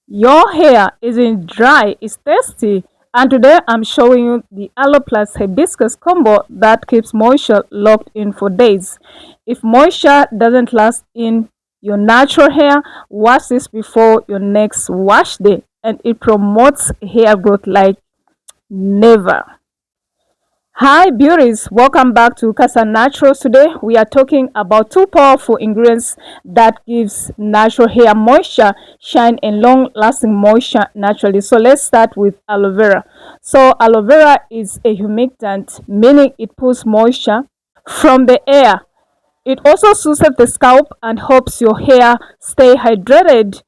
Your hair isn't dry, it's thirsty. And today I'm showing you the Aloe plus Hibiscus combo that keeps moisture locked in for days. If moisture doesn't last in your natural hair, wash this before your next wash day, and it promotes hair growth like never. Hi beauties, welcome back to Cassia Naturals. Today we are talking about two powerful ingredients that gives natural hair moisture, shine and long lasting moisture naturally. So let's start with aloe vera. So aloe vera is a humectant, meaning it pulls moisture from the air. It also soothes the scalp and helps your hair stay hydrated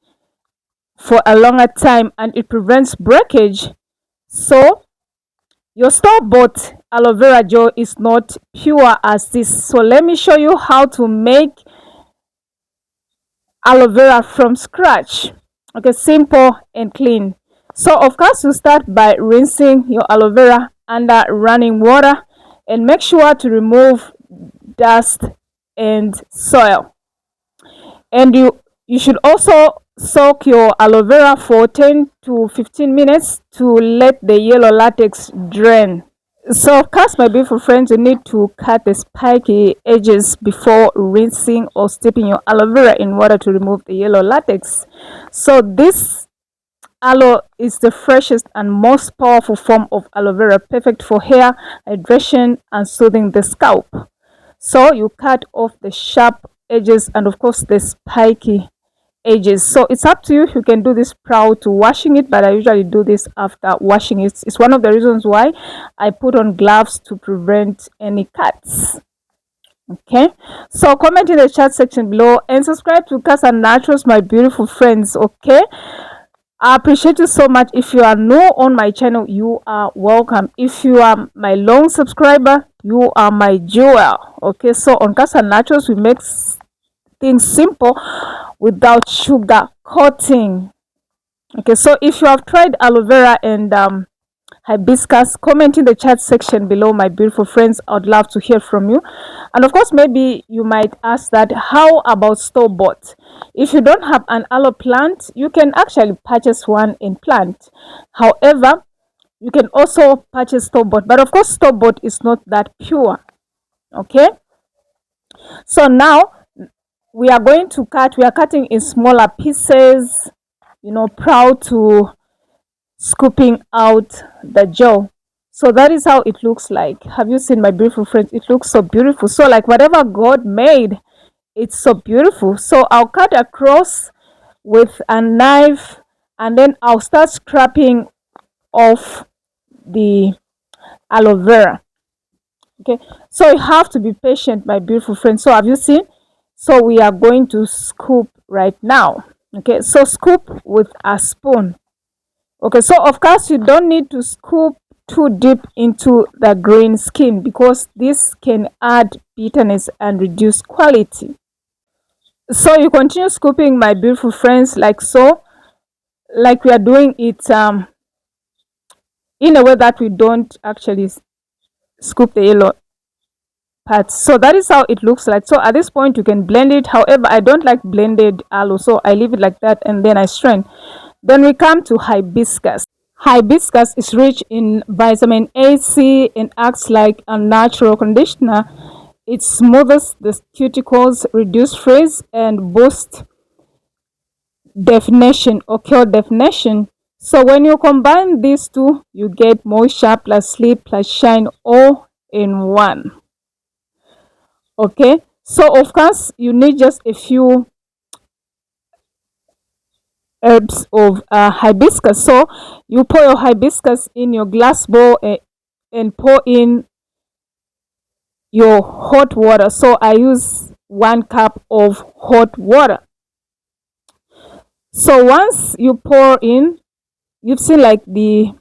for a longer time, and it prevents breakage. So your store-bought aloe vera gel is not pure as this. So let me show you how to make aloe vera from scratch. Okay, simple and clean. So of course you start by rinsing your aloe vera under running water, and make sure to remove dust and soil. And you should also soak your aloe vera for 10 to 15 minutes to let the yellow latex drain. So of course, my beautiful friends, you need to cut the spiky edges before rinsing or steeping your aloe vera in water to remove the yellow latex. So this aloe is the freshest and most powerful form of aloe vera, perfect for hair hydration and soothing the scalp. So you cut off the sharp edges and of course the spiky edges. So it's up to you. You can do this prior to washing it, but I usually do this after washing it. It's one of the reasons why I put on gloves to prevent any cuts. Okay, so comment in the chat section below and subscribe to Cassia Naturals, my beautiful friends. Okay, I appreciate you so much. If you are new on my channel, you are welcome. If you are my long subscriber, you are my jewel. Okay, so on Cassia Naturals we make things simple without sugar coating. Okay, so if you have tried aloe vera and hibiscus, comment in the chat section below, my beautiful friends. I'd love to hear from you. And of course, maybe you might ask that, how about store-bought? If you don't have an aloe plant, you can actually purchase one in plant. However, you can also purchase store-bought, but of course store-bought is not that pure. Okay, so now we are going to cut. We are cutting in smaller pieces, proud to scooping out the gel. So that is how it looks like. Have you seen, my beautiful friends? It looks so beautiful. So like whatever God made, it's so beautiful. So I'll cut across with a knife, and then I'll start scraping off the aloe vera. Okay, so you have to be patient, my beautiful friends. So have you seen? So we are going to scoop right now. Okay, so scoop with a spoon. Okay, so of course you don't need to scoop too deep into the green skin, because this can add bitterness and reduce quality. So you continue scooping, my beautiful friends, like so, like we are doing it in a way that we don't actually scoop the yellow parts. So that is how it looks like. So at this point you can blend it. However, I don't like blended aloe, so I leave it like that and then I strain. Then we come to hibiscus. Hibiscus is rich in vitamin A, C, and acts like a natural conditioner. It smooths the cuticles, reduce frizz, and boosts definition or curl definition. So when you combine these two, you get moisture plus sleep plus shine all in one. Okay, so of course you need just a few herbs of hibiscus. So you pour your hibiscus in your glass bowl and pour in your hot water. So I use 1 cup of hot water. So once you pour in, you've seen like the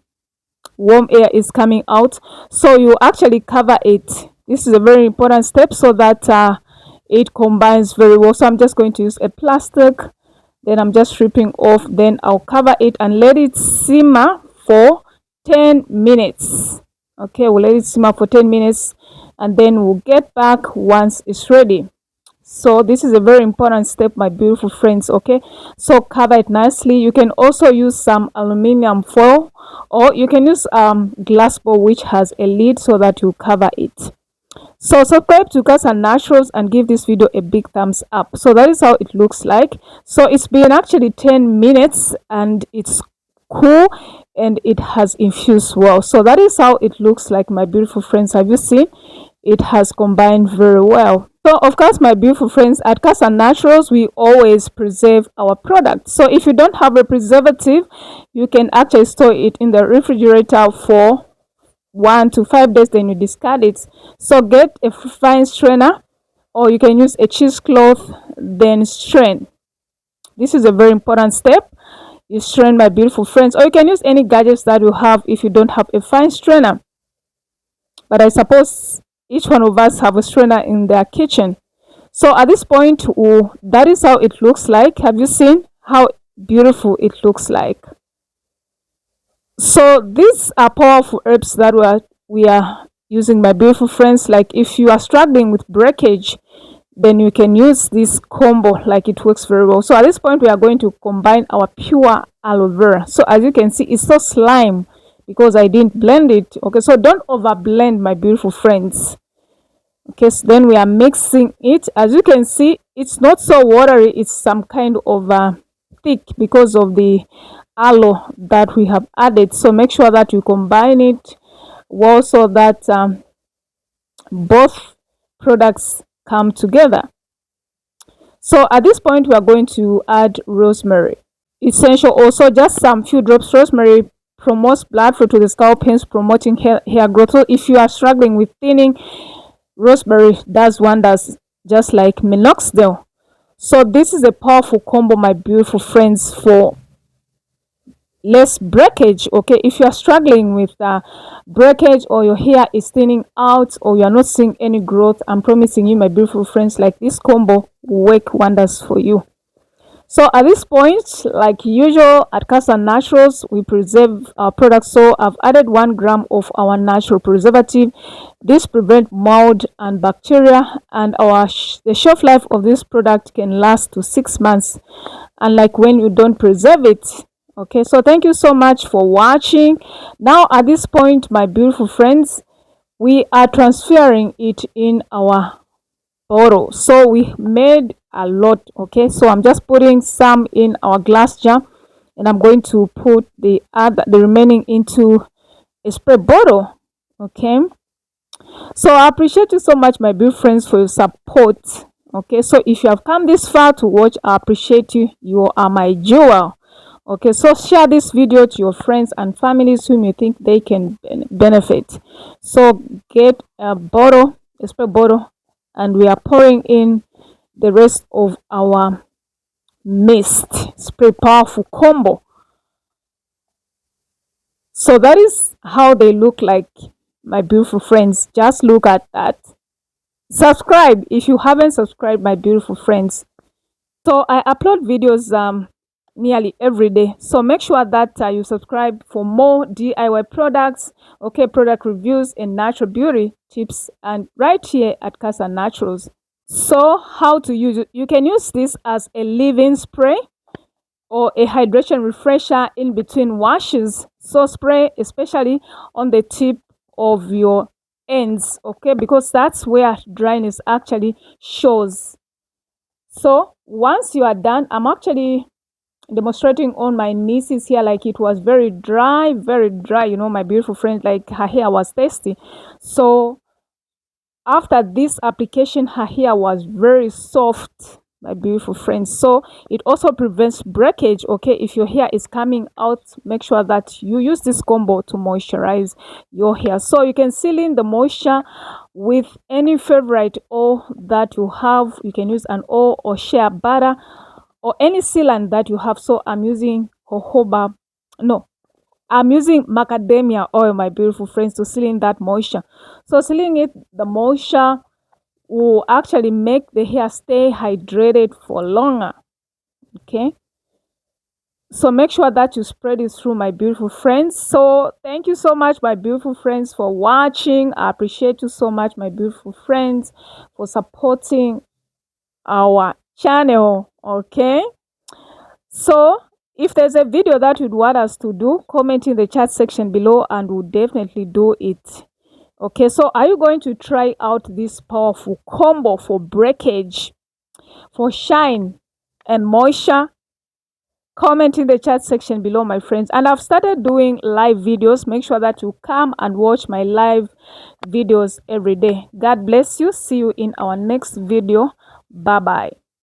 warm air is coming out, so you actually cover it. This is a very important step so that it combines very well. So I'm just going to use a plastic, then I'm just stripping off, then I'll cover it and let it simmer for 10 minutes. Okay, we'll let it simmer for 10 minutes and then we'll get back once it's ready. So this is a very important step, my beautiful friends. Okay, so cover it nicely. You can also use some aluminum foil, or you can use glass bowl which has a lid so that you cover it. So subscribe to Cassia Naturals and give this video a big thumbs up. So that is how it looks like. So it's been actually 10 minutes and it's cool and it has infused well. So that is how it looks like, my beautiful friends. Have you seen? It has combined very well. So of course, my beautiful friends, at Cassia Naturals we always preserve our product. So if you don't have a preservative, you can actually store it in the refrigerator for 1 to 5 days, then you discard it. So get a fine strainer, or you can use a cheesecloth, then strain. This is a very important step. You strain, my beautiful friends, or you can use any gadgets that you have if you don't have a fine strainer. But I suppose each one of us have a strainer in their kitchen. So at this point, that is how it looks like. Have you seen how beautiful it looks like? So these are powerful herbs that we are using, my beautiful friends. Like if you are struggling with breakage, then you can use this combo, like it works very well. So at this point we are going to combine our pure aloe vera. So as you can see, it's so slime because I didn't blend it. Okay, so don't over blend, my beautiful friends. Okay, so then we are mixing it. As you can see, it's not so watery, it's some kind of thick because of the aloe that we have added. So make sure that you combine it well so that both products come together. So at this point we are going to add rosemary essential. Also, just some few drops. Rosemary promotes blood flow to the scalp, hence promoting hair growth. So if you are struggling with thinning, rosemary does wonders, just like minoxidil. So this is a powerful combo, my beautiful friends, for less breakage. Okay, if you are struggling with breakage, or your hair is thinning out, or you are not seeing any growth, I'm promising you, my beautiful friends, like this combo will work wonders for you. So at this point, like usual at Cassia Naturals, we preserve our products. So I've added 1 gram of our natural preservative. This prevents mold and bacteria, and the shelf life of this product can last to 6 months, unlike when you don't preserve it. Okay, so thank you so much for watching. Now at this point, my beautiful friends, we are transferring it in our bottle. So we made a lot. Okay, so I'm just putting some in our glass jar, and I'm going to put the remaining into a spray bottle. Okay, so I appreciate you so much, my beautiful friends, for your support. Okay, so if you have come this far to watch, I appreciate you. You are my jewel. Okay, so share this video to your friends and families whom you think they can benefit. So get a bottle, a spray bottle, and we are pouring in the rest of our mist spray powerful combo. So that is how they look like, my beautiful friends. Just look at that. Subscribe if you haven't subscribed, my beautiful friends. So I upload videos nearly every day, so make sure that you subscribe for more DIY products, okay, product reviews and natural beauty tips, and right here at Cassia Naturals. So how to use it? You can use this as a leave-in spray or a hydration refresher in between washes. So spray especially on the tip of your ends, okay, because that's where dryness actually shows. So once you are done, I'm actually demonstrating on my nieces here, like it was very dry, you know, my beautiful friend, like her hair was tasty. So after this application, her hair was very soft, my beautiful friends. So it also prevents breakage. Okay, if your hair is coming out, make sure that you use this combo to moisturize your hair. So you can seal in the moisture with any favorite oil that you have. You can use an oil or shea butter or any sealant that you have. So I'm using I'm using macadamia oil, my beautiful friends, to seal in that moisture. So sealing it, the moisture will actually make the hair stay hydrated for longer. Okay, so make sure that you spread it through, my beautiful friends. So thank you so much, my beautiful friends, for watching. I appreciate you so much, my beautiful friends, for supporting our channel. Okay, so if there's a video that you'd want us to do, comment in the chat section below and we'll definitely do it. Okay, so are you going to try out this powerful combo for breakage, for shine and moisture? Comment in the chat section below, my friends. And I've started doing live videos. Make sure that you come and watch my live videos every day. God bless you. See you in our next video. Bye bye.